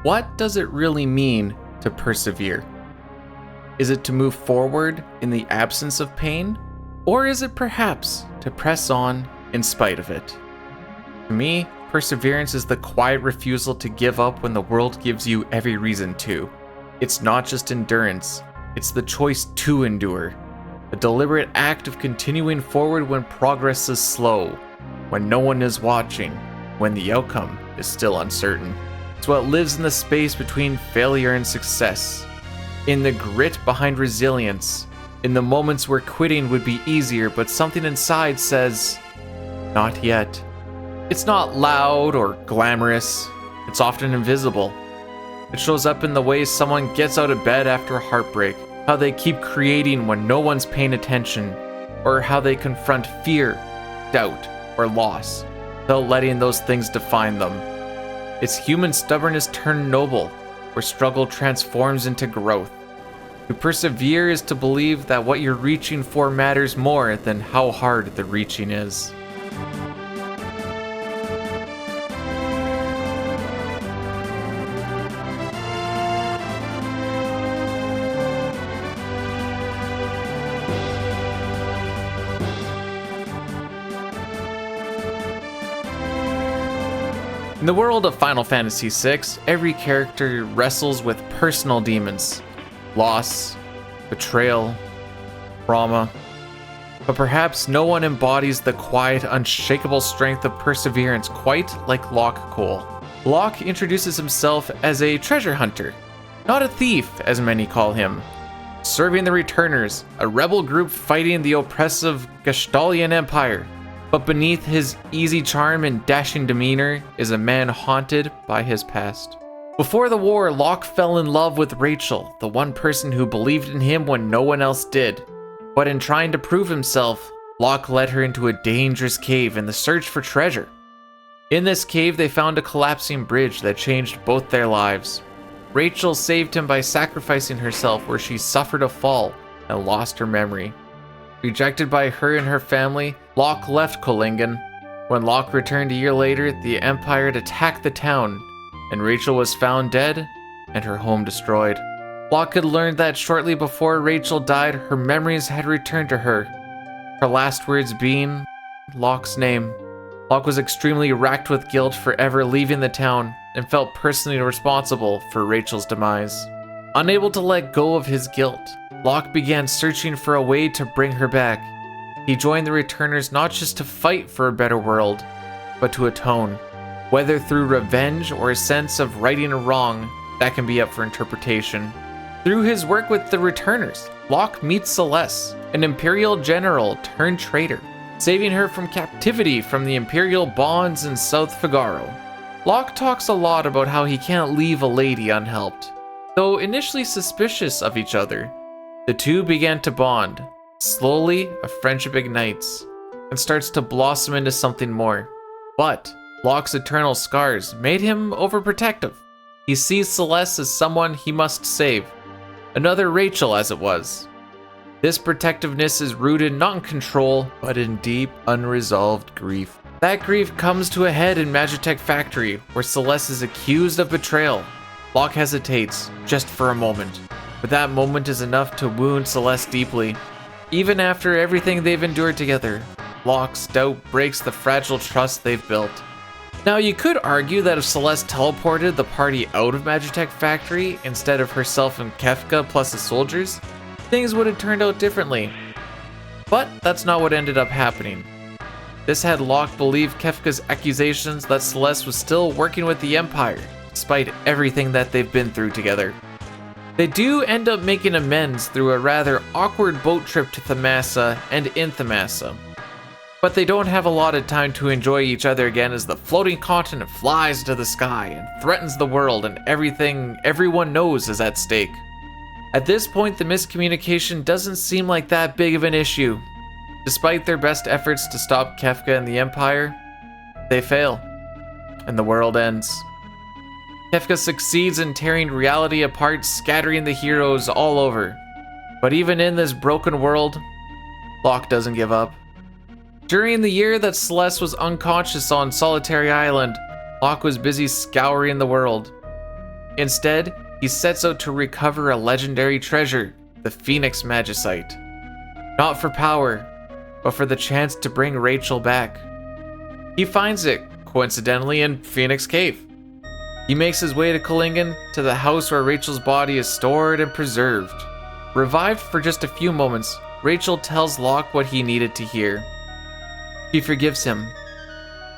What does it really mean to persevere? Is it to move forward in the absence of pain? Or is it perhaps to press on in spite of it? To me, perseverance is the quiet refusal to give up when the world gives you every reason to. It's not just endurance, it's the choice to endure. A deliberate act of continuing forward when progress is slow, when no one is watching, when the outcome is still uncertain. It's what lives in the space between failure and success, in the grit behind resilience, in the moments where quitting would be easier but something inside says, not yet. It's not loud or glamorous, it's often invisible. It shows up in the way someone gets out of bed after a heartbreak, how they keep creating when no one's paying attention, or how they confront fear, doubt, or loss, without letting those things define them. It's human stubbornness turned noble, where struggle transforms into growth. To persevere is to believe that what you're reaching for matters more than how hard the reaching is. In the world of Final Fantasy VI, every character wrestles with personal demons, loss, betrayal, trauma, but perhaps no one embodies the quiet, unshakable strength of perseverance quite like Locke Cole. Locke introduces himself as a treasure hunter, not a thief as many call him, serving the Returners, a rebel group fighting the oppressive Gestalian Empire. But beneath his easy charm and dashing demeanor is a man haunted by his past. Before the war, Locke fell in love with Rachel, the one person who believed in him when no one else did. But in trying to prove himself, Locke led her into a dangerous cave in the search for treasure. In this cave, they found a collapsing bridge that changed both their lives. Rachel saved him by sacrificing herself where she suffered a fall and lost her memory. Rejected by her and her family, Locke left Kolingen. When Locke returned a year later, the Empire had attacked the town, and Rachel was found dead and her home destroyed. Locke had learned that shortly before Rachel died, her memories had returned to her, her last words being Locke's name. Locke was extremely racked with guilt for ever leaving the town and felt personally responsible for Rachel's demise. Unable to let go of his guilt, Locke began searching for a way to bring her back. He joined the Returners not just to fight for a better world, but to atone. Whether through revenge or a sense of righting a wrong, that can be up for interpretation. Through his work with the Returners, Locke meets Celeste, an Imperial general turned traitor, saving her from captivity from the Imperial bonds in South Figaro. Locke talks a lot about how he can't leave a lady unhelped. Though initially suspicious of each other, the two began to bond. Slowly, a friendship ignites and starts to blossom into something more. But Locke's eternal scars made him overprotective. He sees Celeste as someone he must save, another Rachel as it was. This protectiveness is rooted not in control, but in deep, unresolved grief. That grief comes to a head in Magitech Factory, where Celeste is accused of betrayal. Locke hesitates, just for a moment, but that moment is enough to wound Celeste deeply. Even after everything they've endured together, Locke's doubt breaks the fragile trust they've built. Now, you could argue that if Celeste teleported the party out of Magitech Factory instead of herself and Kefka plus the soldiers, things would have turned out differently. But that's not what ended up happening. This had Locke believe Kefka's accusations that Celeste was still working with the Empire, despite everything that they've been through together. They do end up making amends through a rather awkward boat trip to Thamasa and in Thamasa. But they don't have a lot of time to enjoy each other again as the floating continent flies to the sky and threatens the world, and everything everyone knows is at stake. At this point, the miscommunication doesn't seem like that big of an issue. Despite their best efforts to stop Kefka and the Empire, they fail, and the world ends. Kefka succeeds in tearing reality apart, scattering the heroes all over. But even in this broken world, Locke doesn't give up. During the year that Celeste was unconscious on Solitary Island, Locke was busy scouring the world. Instead, he sets out to recover a legendary treasure, the Phoenix Magicite. Not for power, but for the chance to bring Rachel back. He finds it, coincidentally, in Phoenix Cave. He makes his way to Killingen, to the house where Rachel's body is stored and preserved. Revived for just a few moments, Rachel tells Locke what he needed to hear. She forgives him.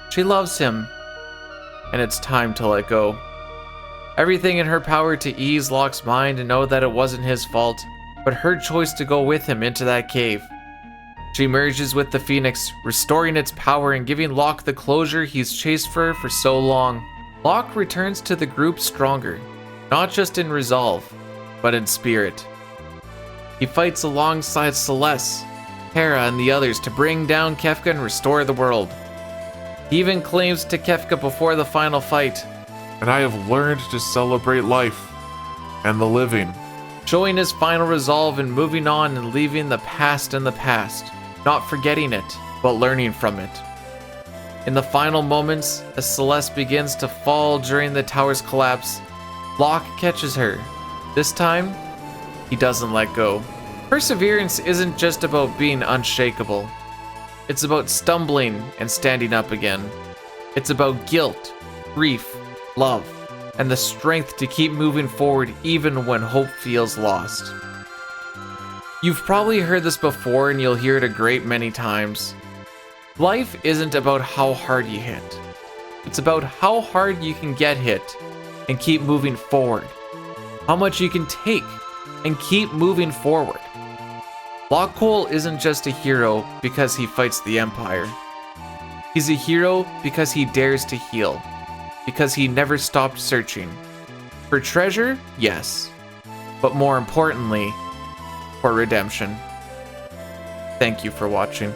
She loves him. And it's time to let go. Everything in her power to ease Locke's mind and know that it wasn't his fault, but her choice to go with him into that cave. She merges with the Phoenix, restoring its power and giving Locke the closure he's chased for so long. Locke returns to the group stronger, not just in resolve, but in spirit. He fights alongside Celeste, Hera, and the others to bring down Kefka and restore the world. He even claims to Kefka before the final fight, "And I have learned to celebrate life and the living." showing his final resolve in moving on and leaving the past in the past, not forgetting it, but learning from it. In the final moments, as Celeste begins to fall during the tower's collapse, Locke catches her. This time, he doesn't let go. Perseverance isn't just about being unshakable. It's about stumbling and standing up again. It's about guilt, grief, love, and the strength to keep moving forward even when hope feels lost. You've probably heard this before and you'll hear it a great many times. Life isn't about how hard you hit. It's about how hard you can get hit and keep moving forward. How much you can take and keep moving forward. Locke Cole isn't just a hero because he fights the Empire. He's a hero because he dares to heal. Because he never stopped searching. For treasure, yes. But more importantly, for redemption. Thank you for watching.